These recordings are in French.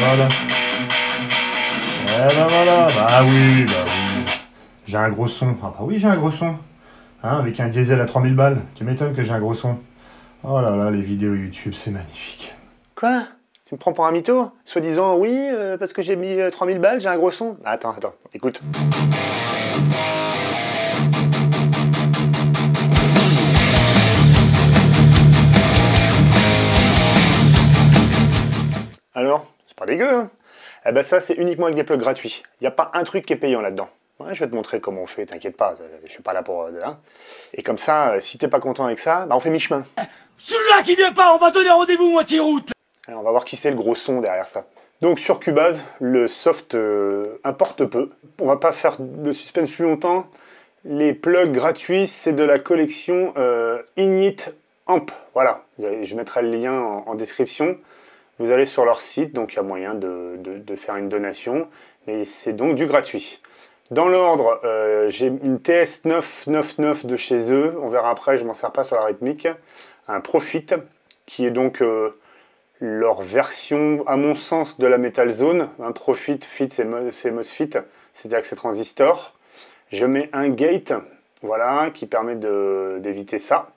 voilà. Eh ben voilà, bah oui, bah oui. J'ai un gros son. Ah bah oui, j'ai un gros son. Hein, avec un diesel à 3000 balles. Tu m'étonnes que j'ai un gros son. Oh là là, les vidéos YouTube, c'est magnifique. Quoi? Tu me prends pour un mytho? Soi-disant, oui, parce que j'ai mis 3000 balles, j'ai un gros son. Attends, écoute. Alors, c'est pas dégueu, hein? Eh ben ça, c'est uniquement avec des plugs gratuits. Il n'y a pas un truc qui est payant là-dedans. Ouais, je vais te montrer comment on fait, t'inquiète pas, je suis pas là pour... hein. Et comme ça, si t'es pas content avec ça, bah on fait mi-chemin. Celui-là qui vient pas, on va donner rendez-vous moitié route. Alors, on va voir qui c'est le gros son derrière ça. Donc sur Cubase, le soft importe peu. On va pas faire de suspense plus longtemps. Les plugs gratuits, c'est de la collection Init Amp. Voilà, je mettrai le lien en description. Vous allez sur leur site, donc il y a moyen de faire une donation. Mais c'est donc du gratuit. Dans l'ordre, j'ai une TS999 de chez eux. On verra après, je m'en sers pas sur la rythmique. Un Profit, qui est donc... leur version, à mon sens, de la Metal Zone. Un Profit, Fit, c'est MOSFET, c'est-à-dire que c'est transistor. Je mets un gate, voilà, qui permet d'éviter ça.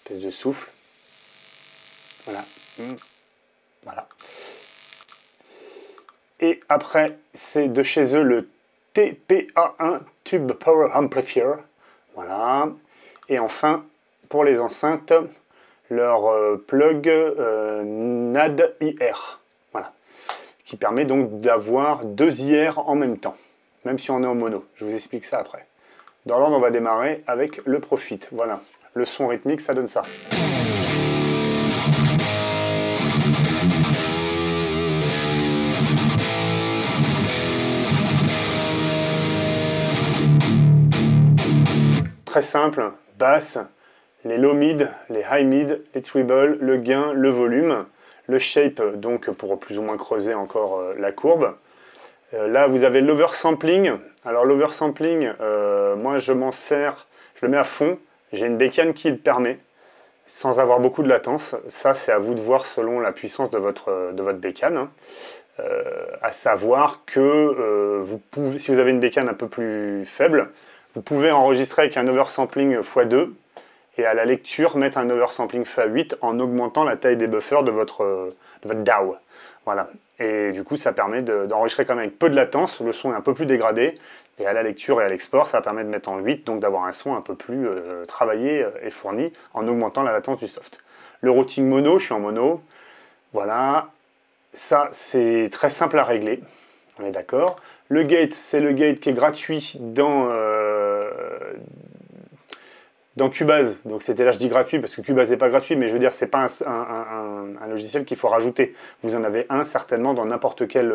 Espèce de souffle. Voilà. Voilà. Et après, c'est de chez eux le TPA1 Tube Power Amplifier. Voilà. Et enfin, pour les enceintes, leur plug NAD IR, voilà, qui permet donc d'avoir deux IR en même temps, même si on est en mono. Je vous explique ça après. Dans l'ordre, on va démarrer avec le Profit. Voilà, le son rythmique, ça donne ça. Très simple, basse, les low mid, les high mid, les treble, le gain, le volume, le shape, donc pour plus ou moins creuser encore la courbe. Là, vous avez l'oversampling. Alors l'oversampling, moi je m'en sers, je le mets à fond. J'ai une bécane qui le permet, sans avoir beaucoup de latence. Ça, c'est à vous de voir selon la puissance de votre bécane. Hein. À savoir que vous pouvez, si vous avez une bécane un peu plus faible, vous pouvez enregistrer avec un oversampling x2 et à la lecture mettre un oversampling x8 en augmentant la taille des buffers de votre DAW. Voilà. Et du coup, ça permet d'enregistrer quand même avec peu de latence, le son est un peu plus dégradé, et à la lecture et à l'export, ça permet de mettre en 8, donc d'avoir un son un peu plus travaillé et fourni en augmentant la latence du soft. Le routing mono, je suis en mono, voilà. Ça, c'est très simple à régler, on est d'accord. Le gate, c'est le gate qui est gratuit dans Cubase. Donc c'était là, je dis gratuit, parce que Cubase n'est pas gratuit, mais je veux dire, c'est pas un logiciel qu'il faut rajouter. Vous en avez un certainement dans n'importe quel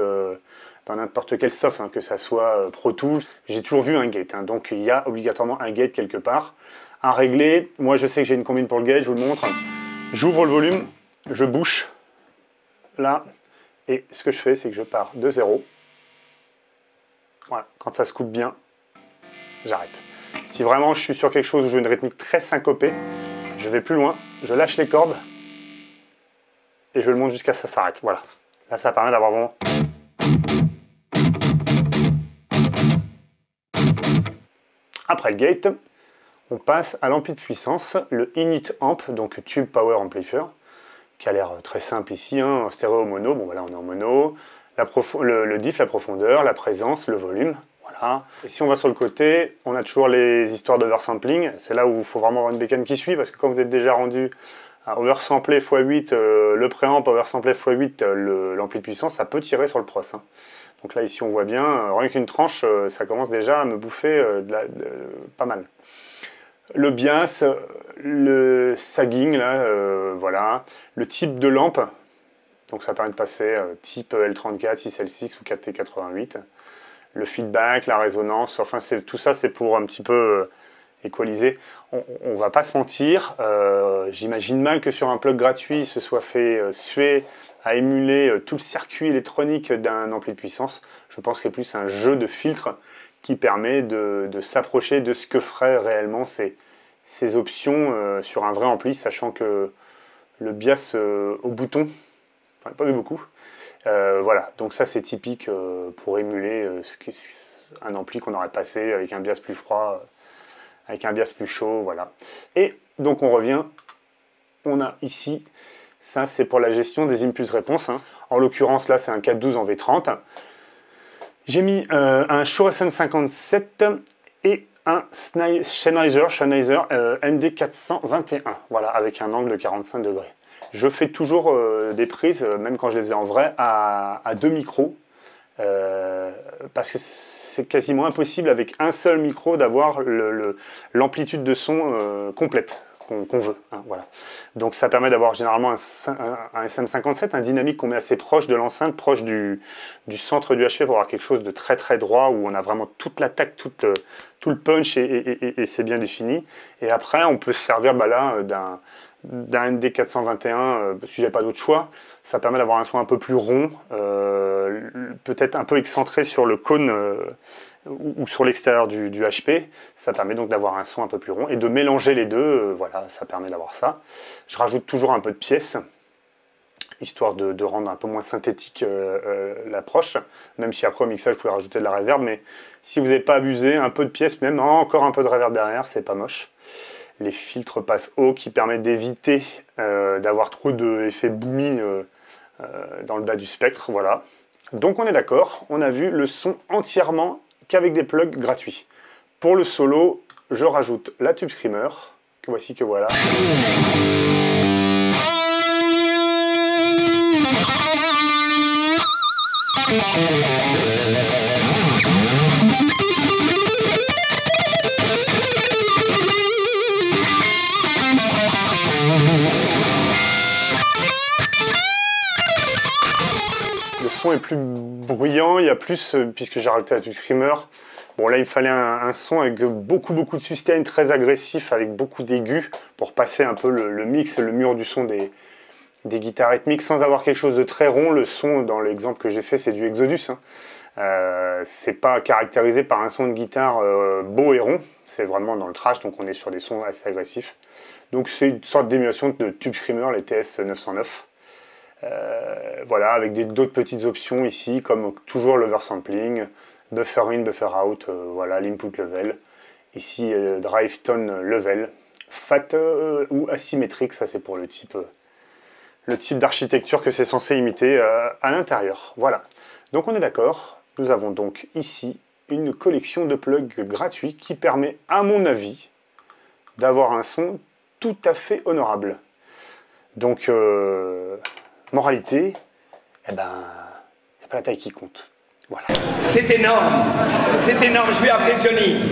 soft, hein, que ça soit Pro Tools. J'ai toujours vu un gate, hein, donc il y a obligatoirement un gate quelque part à régler. Moi, je sais que j'ai une combine pour le gate, je vous le montre. J'ouvre le volume, je bouche, là, et ce que je fais, c'est que je pars de 0. Voilà, quand ça se coupe bien, j'arrête. Si vraiment je suis sur quelque chose où je veux une rythmique très syncopée, je vais plus loin, je lâche les cordes et je le monte jusqu'à ce que ça s'arrête. Voilà. Là, ça permet d'avoir vraiment... Après le gate, on passe à l'ampli de puissance, le Init Amp, donc Tube Power Amplifier, qui a l'air très simple ici, hein, stéréo mono. Bon, voilà, on est en mono. Le diff, la profondeur, la présence, le volume. Voilà. Et si on va sur le côté, on a toujours les histoires d'oversampling. C'est là où il faut vraiment avoir une bécane qui suit, parce que quand vous êtes déjà rendu à oversampler x8, le préamp oversampler x8, l'ampli de puissance, ça peut tirer sur le pros. Hein. Donc là, ici, on voit bien, rien qu'une tranche, ça commence déjà à me bouffer pas mal. Le bias, le sagging, là, voilà. Le type de lampe, donc ça permet de passer type L34, 6L6 ou 4T88. Le feedback, la résonance, enfin tout ça c'est pour un petit peu équaliser. On va pas se mentir, j'imagine mal que sur un plug gratuit il se soit fait suer à émuler tout le circuit électronique d'un ampli de puissance. Je pense qu'il y a plus un jeu de filtres qui permet de s'approcher de ce que feraient réellement ces options sur un vrai ampli, sachant que le bias au bouton j'en ai pas vu beaucoup. Voilà, donc ça c'est typique pour émuler un ampli qu'on aurait passé avec un bias plus froid, avec un bias plus chaud, voilà. Et donc on revient, on a ici, ça c'est pour la gestion des impulses réponses, hein. En l'occurrence là c'est un 412 en V30. J'ai mis un Shure SM57 et un Sennheiser MD421, voilà, avec un angle de 45 degrés. Je fais toujours des prises, même quand je les faisais en vrai, à 2 micros, parce que c'est quasiment impossible avec un seul micro d'avoir l'amplitude de son complète qu'on veut, hein, voilà. Donc ça permet d'avoir généralement un SM57, un dynamique qu'on met assez proche de l'enceinte, proche du centre du HP pour avoir quelque chose de très très droit, où on a vraiment toute l'attaque, tout le punch et c'est bien défini. Et après on peut se servir là d'un MD421, si j'ai pas d'autre choix. Ça permet d'avoir un son un peu plus rond, peut-être un peu excentré sur le cône ou sur l'extérieur du HP. Ça permet donc d'avoir un son un peu plus rond et de mélanger les deux, voilà, ça permet d'avoir ça. Je rajoute toujours un peu de pièces, histoire de rendre un peu moins synthétique l'approche, même si après au mixage vous pouvez rajouter de la reverb, mais si vous n'avez pas abusé, un peu de pièces, même encore un peu de reverb derrière, c'est pas moche. Les filtres passe haut qui permettent d'éviter d'avoir trop d'effets booming dans le bas du spectre, voilà. Donc on est d'accord, on a vu le son entièrement qu'avec des plugs gratuits. Pour le solo, je rajoute la Tube Screamer, que voici que voilà. Le son est plus bruyant, il y a plus, puisque j'ai rajouté la Tube Screamer. Bon là il me fallait un son avec beaucoup de sustain, très agressif, avec beaucoup d'aigus, pour passer un peu le mix, le mur du son des guitares rythmiques, sans avoir quelque chose de très rond. Le son, dans l'exemple que j'ai fait, c'est du Exodus, hein. C'est pas caractérisé par un son de guitare beau et rond, c'est vraiment dans le trash, donc on est sur des sons assez agressifs. Donc c'est une sorte d'émulation de Tube Screamer, les TS 909. Voilà, avec d'autres petites options ici, comme toujours l'oversampling, buffer in, buffer out, voilà, l'input level. Ici, drive tone level, fat ou asymétrique, ça c'est pour le type d'architecture que c'est censé imiter à l'intérieur. Voilà, donc on est d'accord, nous avons donc ici une collection de plugs gratuits qui permet, à mon avis, d'avoir un son tout à fait honorable. Donc, moralité, eh ben, c'est pas la taille qui compte. Voilà. C'est énorme, je vais appeler Johnny.